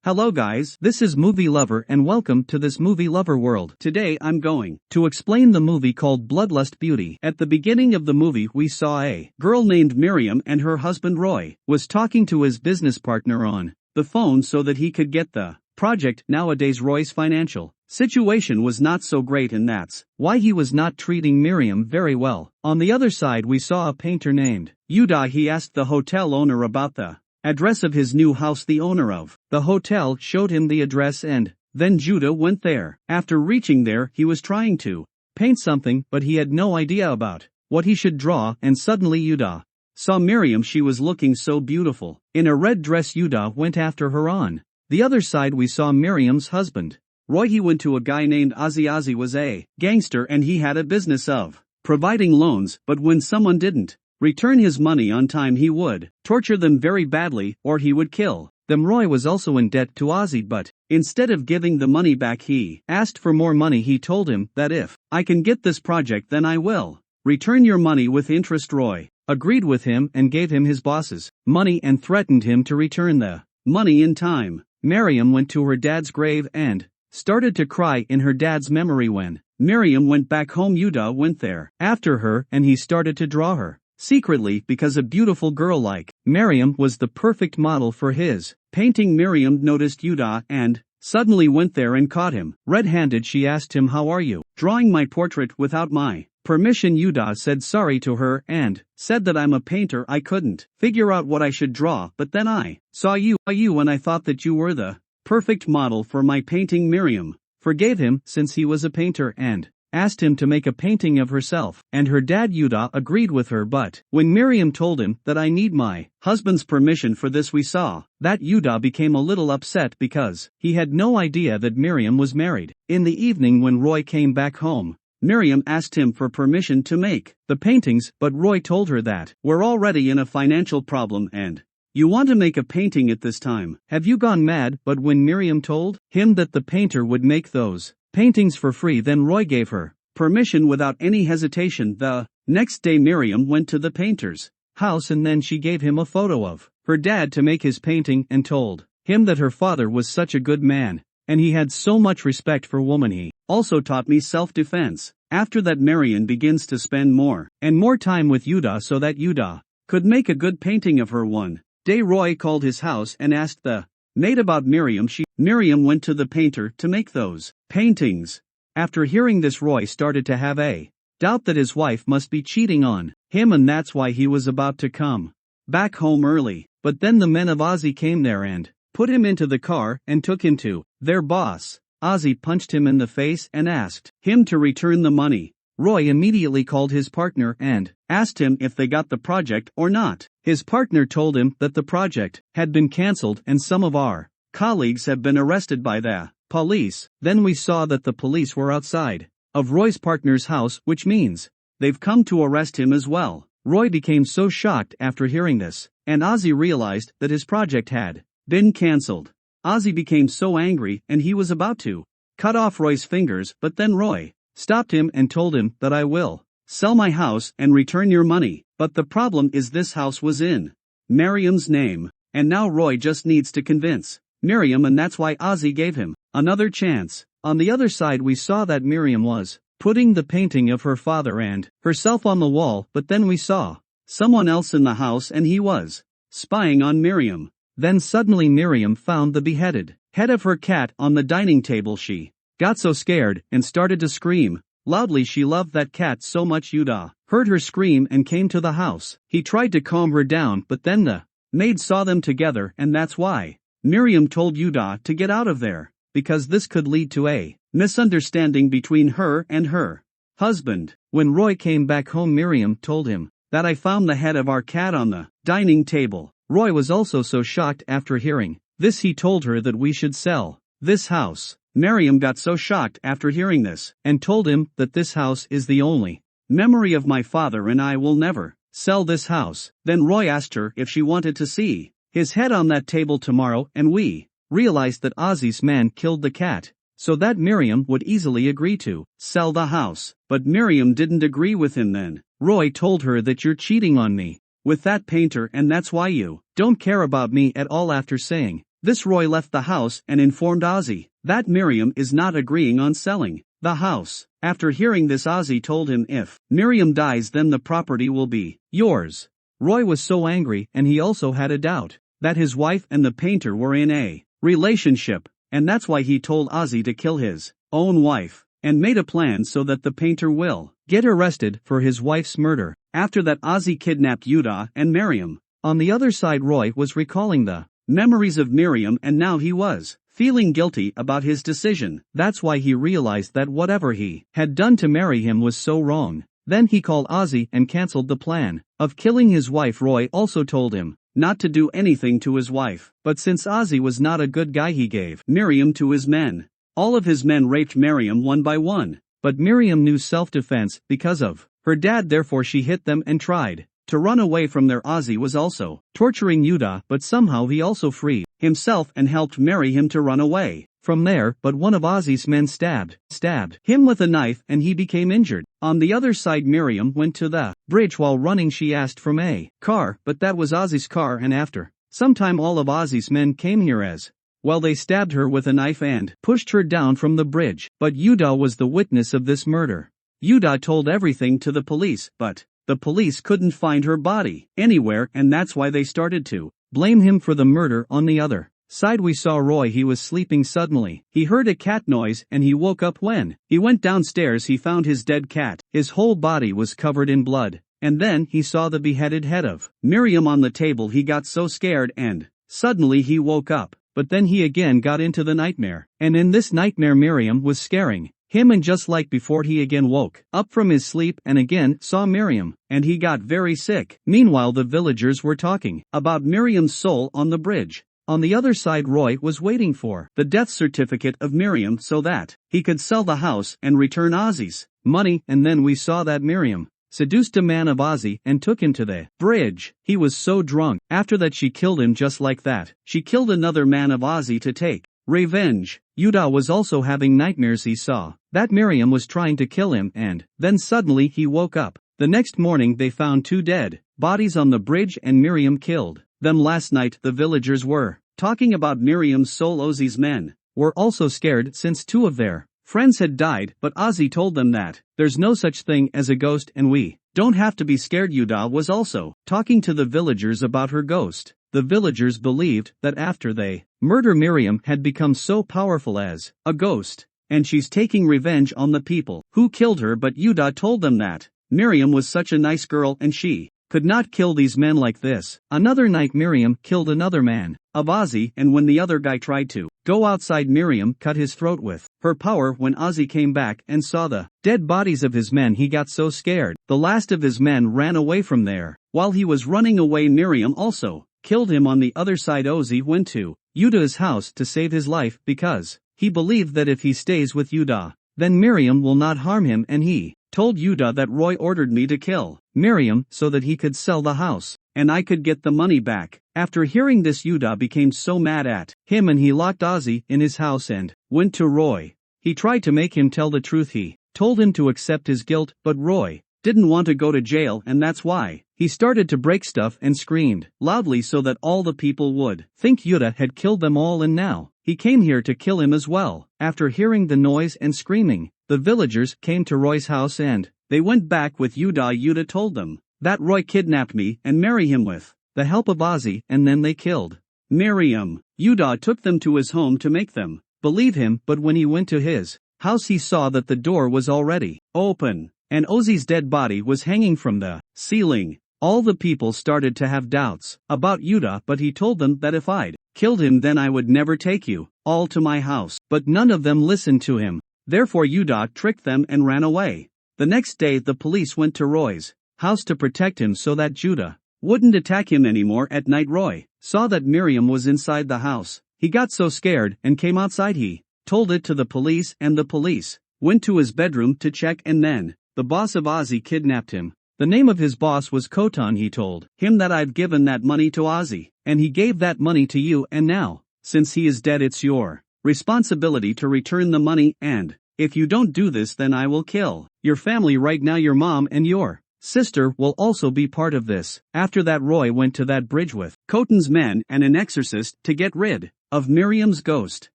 Hello guys, this is Movie Lover and welcome to this Movie Lover world. Today I'm going to explain the movie called Bloodlust Beauty. At the beginning of the movie we saw a girl named Miriam and her husband Roy was talking to his business partner on the phone so that he could get the project. Nowadays Roy's financial situation was not so great and that's why he was not treating Miriam very well. On the other side we saw a painter named Yuda. He asked the hotel owner about the address of his new house. The owner of the hotel showed him the address and then Judah went there. After reaching there he was trying to paint something but he had no idea about what he should draw, and suddenly Yudah saw Miriam. She was looking so beautiful in a red dress. Yudah went after her. On the other side we saw Miriam's husband Roy. He went to a guy named Ozzy. Ozzy was a gangster and he had a business of providing loans, but when someone didn't return his money on time he would torture them very badly or he would kill them. Roy was also in debt to Ozzy, but instead of giving the money back he asked for more money. He told him that if I can get this project then I will return your money with interest. Roy agreed with him and gave him his boss's money and threatened him to return the money in time. Miriam went to her dad's grave and started to cry in her dad's memory. When Miriam went back home Yuda went there after her and he started to draw her secretly because a beautiful girl like Miriam was the perfect model for his painting. Miriam noticed Yuda and suddenly went there and caught him red-handed. She asked him, "How are you drawing my portrait without my permission?" Yuda said sorry to her and said that I'm a painter. I couldn't figure out what I should draw, but then I saw you and I thought that you were the perfect model for my painting. Miriam forgave him since he was a painter and asked him to make a painting of herself, and her dad Yuda agreed with her. But when Miriam told him that I need my husband's permission for this, we saw that Yuda became a little upset because he had no idea that Miriam was married. In the evening when Roy came back home, Miriam asked him for permission to make the paintings, but Roy told her that we're already in a financial problem and you want to make a painting at this time. Have you gone mad? But when Miriam told him that the painter would make those paintings for free, then Roy gave her permission without any hesitation. The next day Miriam went to the painter's house and then she gave him a photo of her dad to make his painting and told him that her father was such a good man and he had so much respect for women. He also taught me self-defense. After that Miriam begins to spend more and more time with Yuda so that Yuda could make a good painting of her. One day Roy called his house and asked the maid about Miriam. Miriam went to the painter to make those paintings. After hearing this, Roy started to have a doubt that his wife must be cheating on him and that's why he was about to come back home early. But then the men of Ozzy came there and put him into the car and took him to their boss. Ozzy punched him in the face and asked him to return the money. Roy immediately called his partner and asked him if they got the project or not. His partner told him that the project had been cancelled and some of our colleagues have been arrested by the police. Then we saw that the police were outside of Roy's partner's house, which means they've come to arrest him as well. Roy became so shocked after hearing this, and Ozzy realized that his project had been cancelled. Ozzy became so angry and he was about to cut off Roy's fingers, but then Roy stopped him and told him that I will sell my house and return your money. But the problem is this house was in Miriam's name, and now Roy just needs to convince Miriam, and that's why Ozzy gave him another chance. On the other side we saw that Miriam was putting the painting of her father and herself on the wall, but then we saw someone else in the house and he was spying on Miriam. Then suddenly Miriam found the beheaded head of her cat on the dining table. She got so scared and started to scream loudly. She loved that cat so much. Yuda heard her scream and came to the house. He tried to calm her down, but then the maid saw them together and that's why Miriam told Yuda to get out of there, because this could lead to a misunderstanding between her and her husband. When Roy came back home Miriam told him that I found the head of our cat on the dining table. Roy was also so shocked after hearing this he told her that we should sell this house. Miriam got so shocked after hearing this and told him that this house is the only memory of my father and I will never sell this house. Then Roy asked her if she wanted to see his head on that table tomorrow, and we realized that Ozzy's man killed the cat, so that Miriam would easily agree to sell the house. But Miriam didn't agree with him. Then Roy told her that you're cheating on me with that painter and that's why you don't care about me at all. After saying This Roy left the house and informed Ozzy that Miriam is not agreeing on selling the house. After hearing this, Ozzy told him if Miriam dies then the property will be yours. Roy was so angry, and he also had a doubt that his wife and the painter were in a relationship, and that's why he told Ozzy to kill his own wife, and made a plan so that the painter will get arrested for his wife's murder. After that, Ozzy kidnapped Yuda and Miriam. On the other side, Roy was recalling the memories of Miriam, and now he was feeling guilty about his decision. That's why he realized that whatever he had done to marry him was so wrong. Then he called Ozzy and cancelled the plan of killing his wife. Roy also told him not to do anything to his wife, but since Ozzy was not a good guy, he gave Miriam to his men. All of his men raped Miriam one by one, but Miriam knew self-defense because of her dad, therefore she hit them and tried to run away from there. Ozzy was also torturing Yuda, but somehow he also freed himself and helped marry him to run away from there, but one of Ozzy's men stabbed him with a knife and he became injured. On the other side, Miriam went to the bridge. While running, she asked from a car, but that was Ozzy's car, and after some time all of Ozzy's men came here as well. They stabbed her with a knife and pushed her down from the bridge, but Yuda was the witness of this murder. Yuda told everything to the police, but the police couldn't find her body anywhere, and that's why they started to blame him for the murder. On the other side, we saw Roy. He was sleeping. Suddenly, he heard a cat noise and he woke up. When he went downstairs, he found his dead cat. His whole body was covered in blood, and then he saw the beheaded head of Miriam on the table. He got so scared and suddenly he woke up, but then he again got into the nightmare, and in this nightmare Miriam was scaring him, and just like before he again woke up from his sleep and again saw Miriam, and he got very sick. Meanwhile, the villagers were talking about Miriam's soul on the bridge. On the other side, Roy was waiting for the death certificate of Miriam so that he could sell the house and return Ozzy's money, and then we saw that Miriam seduced a man of Ozzy and took him to the bridge. He was so drunk. After that, she killed him just like that. She killed another man of Ozzy to take revenge. Yuda was also having nightmares. He saw that Miriam was trying to kill him, and then suddenly he woke up. The next morning they found 2 dead bodies on the bridge and Miriam killed them. Last night the villagers were talking about Miriam's soul. Ozzy's men were also scared since 2 of their friends had died, but Ozzy told them that there's no such thing as a ghost and we don't have to be scared. Yuda was also talking to the villagers about her ghost. The villagers believed that after they murder Miriam had become so powerful as a ghost, and she's taking revenge on the people who killed her. But Yuda told them that Miriam was such a nice girl and she could not kill these men like this. Another night Miriam killed another man of Ozzy, and when the other guy tried to go outside, Miriam cut his throat with her power. When Ozzy came back and saw the dead bodies of his men, he got so scared. The last of his men ran away from there. While he was running away, Miriam also killed him. On the other side, Ozzy went to Yuda's house to save his life because he believed that if he stays with Yuda, then Miriam will not harm him, and he told Yuda that Roy ordered me to kill Miriam so that he could sell the house and I could get the money back. After hearing this, Yuda became so mad at him and he locked Ozzy in his house and went to Roy. He tried to make him tell the truth. He told him to accept his guilt, but Roy didn't want to go to jail, and that's why he started to break stuff and screamed loudly so that all the people would think Yuda had killed them all, and now he came here to kill him as well. After hearing the noise and screaming, the villagers came to Roy's house and they went back with Yuda. Yuda told them that Roy kidnapped me and married him with the help of Ozzy, and then they killed Miriam. Yuda took them to his home to make them believe him, but when he went to his house he saw that the door was already open, and Ozzy's dead body was hanging from the ceiling. All the people started to have doubts about Yuda, but he told them that if I'd killed him then I would never take you all to my house. But none of them listened to him. Therefore Yuda tricked them and ran away. The next day the police went to Roy's house to protect him so that Yuda wouldn't attack him anymore. At night Roy saw that Miriam was inside the house. He got so scared and came outside. He told it to the police, and the police went to his bedroom to check, and then the boss of Ozzy kidnapped him. The name of his boss was Kotan. He told him that I've given that money to Ozzy, and he gave that money to you, and now, since he is dead, it's your responsibility to return the money, and if you don't do this then I will kill your family right now, your mom and your sister will also be part of this. After that, Roy went to that bridge with Khotan's men and an exorcist to get rid of Miriam's ghost.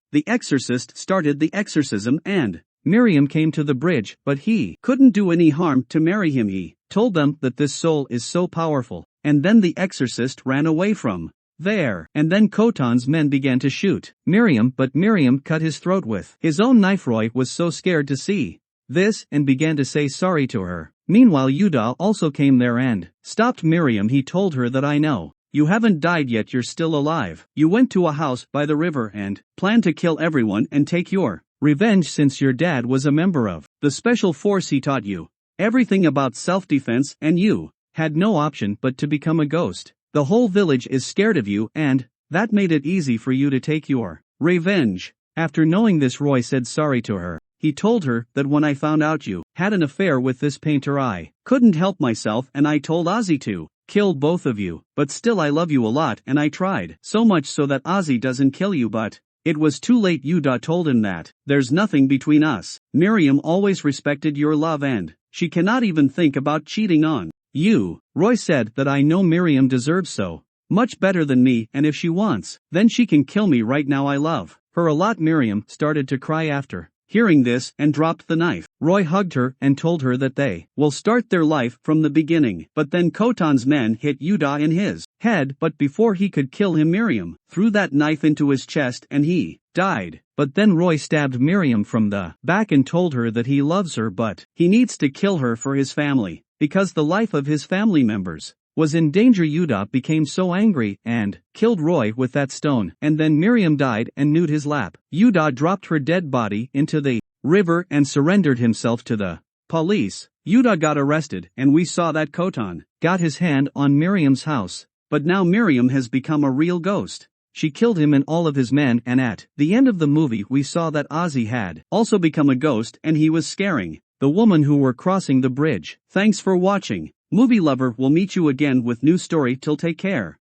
The exorcist started the exorcism and Miriam came to the bridge, but he couldn't do any harm to marry him. He told them that this soul is so powerful, and then the exorcist ran away from there. And then Khotan's men began to shoot Miriam, but Miriam cut his throat with his own knife. Roy was so scared to see this and began to say sorry to her. Meanwhile, Yuda also came there and stopped Miriam. He told her that I know you haven't died yet, you're still alive. You went to a house by the river and planned to kill everyone and take your revenge since your dad was a member of the special force. He taught you everything about self-defense and you had no option but to become a ghost. The whole village is scared of you and that made it easy for you to take your revenge. After knowing this, Roy said sorry to her. He told her that when I found out you had an affair with this painter, I couldn't help myself and I told Ozzy to kill both of you. But still I love you a lot and I tried so much so that Ozzy doesn't kill you, but it was too late. Yuda told him that there's nothing between us. Miriam always respected your love and she cannot even think about cheating on you. Roy said that I know Miriam deserves so much better than me, and if she wants, then she can kill me right now. I love her a lot. Miriam started to cry after hearing this and dropped the knife. Roy hugged her and told her that they will start their life from the beginning. But then Khotan's men hit Yuda in his head, but before he could kill him, Miriam threw that knife into his chest and he died. But then Roy stabbed Miriam from the back and told her that he loves her, but he needs to kill her for his family, because the life of his family members was in danger. Yuda became so angry and killed Roy with that stone, and then Miriam died and nude his lap. Yuda dropped her dead body into the river and surrendered himself to the police. Yuda got arrested and we saw that Khotan got his hand on Miriam's house, but now Miriam has become a real ghost. She killed him and all of his men, and at the end of the movie we saw that Ozzy had also become a ghost and he was scaring the woman who were crossing the bridge. Thanks for watching. Movie Lover will meet you again with new story. Till take care.